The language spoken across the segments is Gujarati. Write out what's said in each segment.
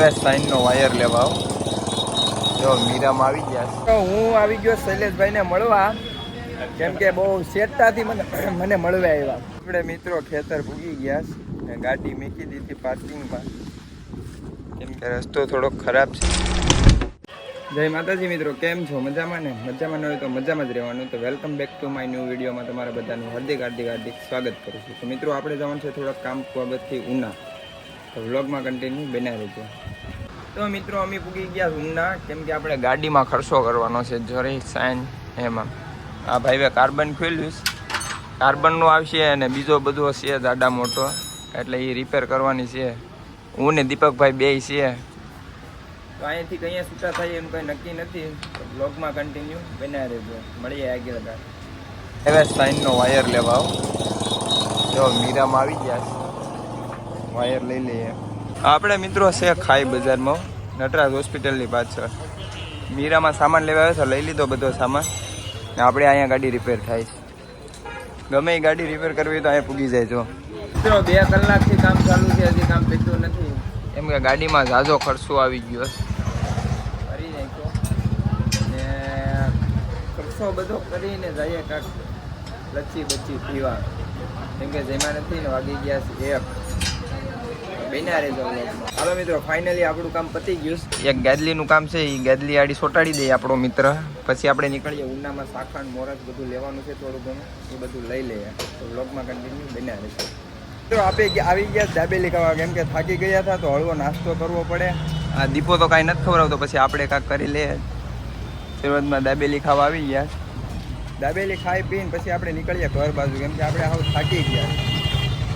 આવ્યા સાઈનનો વાયર લેવા જો મીરામાં આવી ગયા તો હું આવી ગયો શૈલેષભાઈને મળવા કેમ કે બહુ શેઠતાથી મને મળવા આવ્યા. આપણે મિત્રો ખેતર ભૂગી ગયા ગાડી મૂકી દીધી પાર્કિંગમાં કેમ કે રસ્તો થોડોક ખરાબ છે. જય માતાજી મિત્રો, કેમ છો? મજામાં ને? મજામાં ન હોય તો મજામાં જ રહેવાનું. તો welcome back to my new વિડીયોમાં તમારા બધાનું હાર્દિક સ્વાગત કરું છું. તો મિત્રો આપણે જવાનું છે થોડાક કામ બાબતથી ઉના, તો વ્લોગમાં કન્ટિન્યુ બના રહેજો. તો મિત્રો અમે પૂગી ગયા ઉના કેમ કે આપણે ગાડીમાં ખર્ચો કરવાનો છે જરી સાઈન એમાં. આ ભાઈએ કાર્બન ખોલ્યું, કાર્બનનું આવશે અને બીજો બધો છે દાડા મોટો, એટલે એ રિપેર કરવાની છે. હું ને દીપકભાઈ બે છે. તો અહીંયાથી કંઈ છૂટા થાય એમ કંઈ નક્કી નથી. તો બ્લોગમાં કન્ટિન્યુ બના રહેજો. મળીએ આગળ. હવે સાઈનનો વાયર લેવા જો મીરામાં આવી ગયા વાયર લઈ લઈએ. આપણે મિત્રો છે ખાઈ બજારમાં નટરાજ હોસ્પિટલની પાછળ. મીરામાં સામાન લેવા આવ્યો છે, લઈ લીધો બધો સામાન. આપણે અહીંયા ગાડી રિપેર થાય છે. ગમે એ ગાડી રિપેર કરવી તો અહીંયા પૂગી જાય. જો મિત્રો 2 કલાકથી કામ ચાલુ છે, હજી કામ પીતું નથી એમ કે ગાડીમાં ઝાઝો ખર્ચો આવી ગયો કરી નાખ્યો ને ખર્ચો બધો કરીને જઈએ કાંક લચ્છી બચ્છી પીવા કેમ કે જેમાં નથી ને વાગી ગયા છે 1 બેના રહેજો. હાલો મિત્રો, ફાઇનલી આપણું કામ પતી ગયું. એક ગેદલીનું કામ છે, એ ગેદલી આડી સોટાડી દઈએ આપણો મિત્ર. પછી આપણે નીકળીએ ઉનામાં શાખાન મોરસ બધું લેવાનું છે, થોડું ઘણું એ બધું લઈ લઈએ. તો વ્લોગમાં કન્ટિન્યુ બન્યા રહેશે. તો આપણે આવી ગયા દાબેલી ખાવા કેમ કે થાકી ગયા હતા, તો હળવો નાસ્તો કરવો પડે. આ દીપો તો કાંઈ નથી ખવડાવતો, પછી આપણે કાંઈક કરી લઈએ. શરૂઆતમાં દાબેલી ખાવા આવી ગયા. દાબેલી ખાઈ પીને પછી આપણે નીકળીએ ઘર બાજુ કેમ કે આપણે હાવ થાકી ગયા.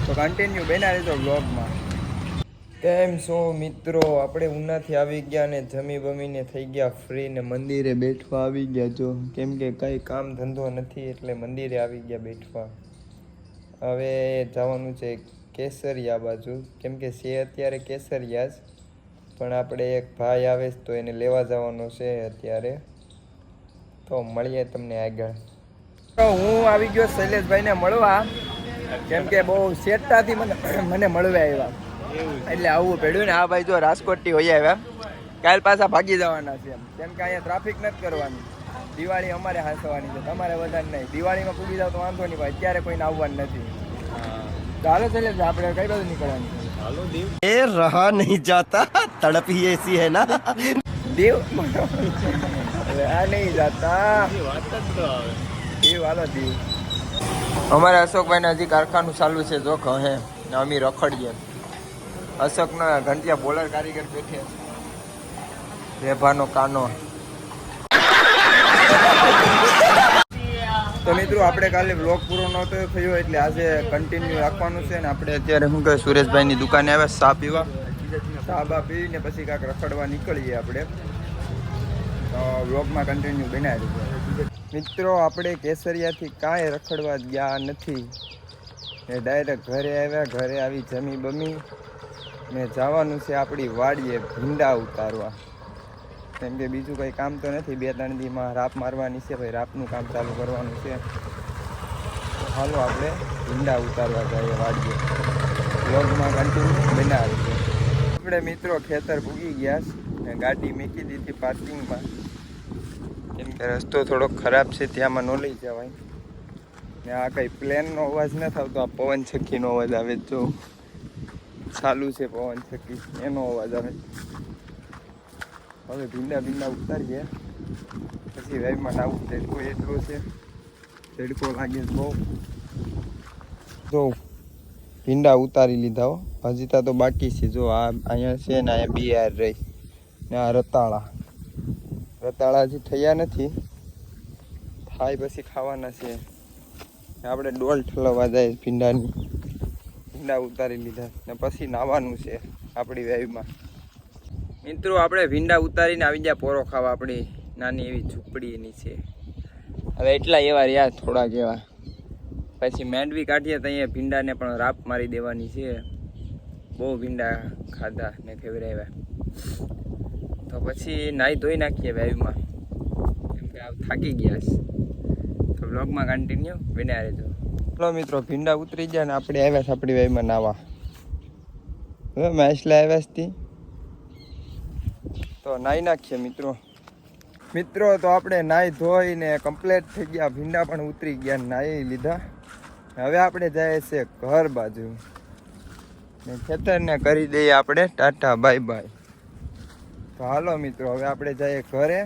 તો કન્ટિન્યુ બન્યા રહેજો વ્લોગમાં. કેમ છો મિત્રો? આપણે ઉનાથી આવી ગયા ને જમી બમીને થઈ ગયા ફ્રી ને મંદિરે બેઠવા આવી ગયા. જો કેમ કે કંઈ કામ ધંધો નથી એટલે મંદિરે આવી ગયા બેઠવા. હવે જવાનું છે કેસરિયા બાજુ કેમ કે છે અત્યારે કેસરિયા જ, પણ આપણે એક ભાઈ આવે તો એને લેવા જવાનો છે અત્યારે. તો મળીએ તમને આગળ. તો હું આવી ગયો શૈલેષભાઈને મળવા કેમ કે બહુ શેઠતાથી મને મળવા આવ્યા એટલે આવવું પડ્યું ને. આ ભાઈ જો રાજકોટથી હોય આવ્યા, કાલ પાછા ભાગી જવાના છે કેમ કે અહીંયા ટ્રાફિક નથી કરવાની. દિવાળી અમારે હાંસવાની છે, તમારે વધારે નહીં. દિવાળીમાં પૂગી જાવ તો વાંધો નહીં ભાઈ, અત્યારે કોઈને આવવાનું નથી. તો હાલો ચાલે આપણે કઈ બાજુ નીકળવાનું છે? હાલો દેવ એ રહા નહીં જાતા, તડપ હી એસી હે ના દેવ આ નહીં જાતા દેવ. હાલો દેવ. અમારે અશોકભાઈને હજી કારખાનું ચાલુ છે, જો કહે અમે રખડીએ. અશોકનો ઘંટિયા બોલર કારીગર બેઠે રેભાનો કાનો. તો મિત્રો આપણે કાલે બ્લોગ પૂરો નહોતો થયો એટલે આજે કન્ટિન્યુ રાખવાનું છે ને. આપણે અત્યારે શું કહે સુરેશભાઈની દુકાને આવ્યા ચા પીવા. ચા બા પીને પછી કાંઈક રખડવા નીકળીએ આપણે. તો બ્લોગમાં કન્ટિન્યુ બનાવી દીધું. મિત્રો આપણે કેસરિયાથી કાંઈ રખડવા ગયા નથી ને ડાયરેક્ટ ઘરે આવ્યા. ઘરે આવી જમી બમી ને જવાનું છે આપણી વાડીએ ભીંડા ઉતારવા કેમ કે બીજું કંઈ કામ તો નથી. 2-3 દીમાં રાપ મારવાની છે ભાઈ, રાપનું કામ ચાલુ કરવાનું છે. હાલો આપણે ભીંડા ઉતારવા જઈએ વાડીએ. વ્લોગમાં કન્ટિન્યુ બનાવે છે. આપણે મિત્રો ખેતર ભૂગી ગયા ને ગાડી મૂકી દીધી પાર્કિંગમાં કેમ કે રસ્તો થોડોક ખરાબ છે, ત્યાંમાં ન લઈ જવાય ને. આ કંઈ પ્લેનનો અવાજ ન થતો, આ પવન છક્કીનો અવાજ આવે. જો ચાલુ છે પવન છક્કી, એનો અવાજ આવે. હવે ભીંડા ઉતારીએ પછી વેરમાં નાવું. તડકો એટલો છે, તડકો લાગે બહુ. જો ભીંડા ઉતારી લીધા હો, હજી તો બાકી છે. જો આ અહીંયા છે ને અહીંયા બિયાર રહી ને આ રતાળા હજી થયા નથી, થાય પછી ખાવાના છે. આપણે ડોલ ઠલવવા જાય ભીંડાની. ભીંડા ઉતારી લીધા ને પછી નાવાનું છે આપણી વેવમાં. મિત્રો આપણે ભીંડા ઉતારીને આવી ગયા પોરો ખાવા. આપણી નાની એવી ઝૂંપડીની છે. હવે એટલા એવા રહ્યા થોડાક એવા, પછી મેંડવી કાઢીએ તો અહીંયા ભીંડાને પણ રાપ મારી દેવાની છે. બહુ ભીંડા ખાધા ને ખવડાવ્યા. તો પછી નાહી ધોઈ નાખીએ વેવમાં કેમ કે થાકી ગયા છે. તો બ્લોગમાં કન્ટિન્યુ બન્યા રહેજો. ચલો મિત્રો, ભીંડા ઉતરી ગયા ને આપણે આવ્યા છે આપણી વેવમાં નાવા. હવે મેસલા આવ્યા હતી તો નાહી નાખીએ મિત્રો તો આપણે નાહી ધોઈને કમ્પ્લીટ થઈ ગયા, ભીંડા પણ ઉતરી ગયા, નાહી લીધા. હવે આપણે જઈએ છે ઘર બાજુ ને ખેતરને કરી દઈએ આપણે ટાટા બાય બાય. તો હાલો મિત્રો હવે આપણે જઈએ ઘરે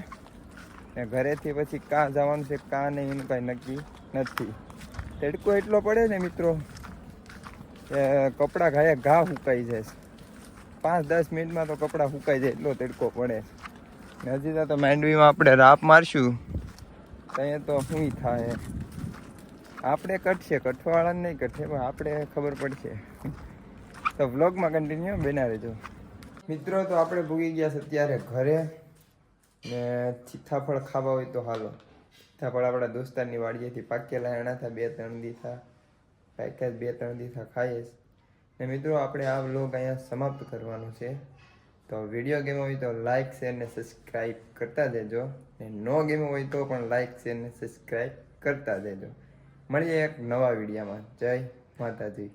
ને ઘરેથી પછી કાં જવાનું છે કાં નહીં એનું કાંઈ નક્કી નથી. તડકો એટલો પડે ને મિત્રો કે કપડાં ઘા સુકાઈ જાય છે. 5-10 મિનિટમાં તો કપડાં સુકાઈ જાય એટલો તડકો પડે. ને હજી તો માંડવીમાં આપણે રાપ મારશું ત્યાં તો શું થાય, આપણે કટશે, કઠવાળાને નહીં કટશે પણ આપણે ખબર પડશે. તો વ્લોગમાં કન્ટિન્યુ બના રહેજો મિત્રો. તો આપણે ભૂગી ગયા છે અત્યારે ઘરે ને સીતાફળ ખાવા હોય તો હાલો. સીતાફળ આપણા દોસ્તારની વાડીએથી પાકેલા એના થા 2-3 દીથા પાક્યા, 2-3 દીથા ખાઈએ ને મિત્રો. આપણે આ વ્લોગ અહીંયા સમાપ્ત કરવાનો છે. તો વિડીયો ગેમો હોય તો લાઇક શેર ને સબસ્ક્રાઈબ કરતા દેજો ને નો ગેમો હોય તો પણ લાઇક શેર ને સબસ્ક્રાઈબ કરતા દેજો. મળીએ એક નવા વિડીયોમાં. જય માતાજી.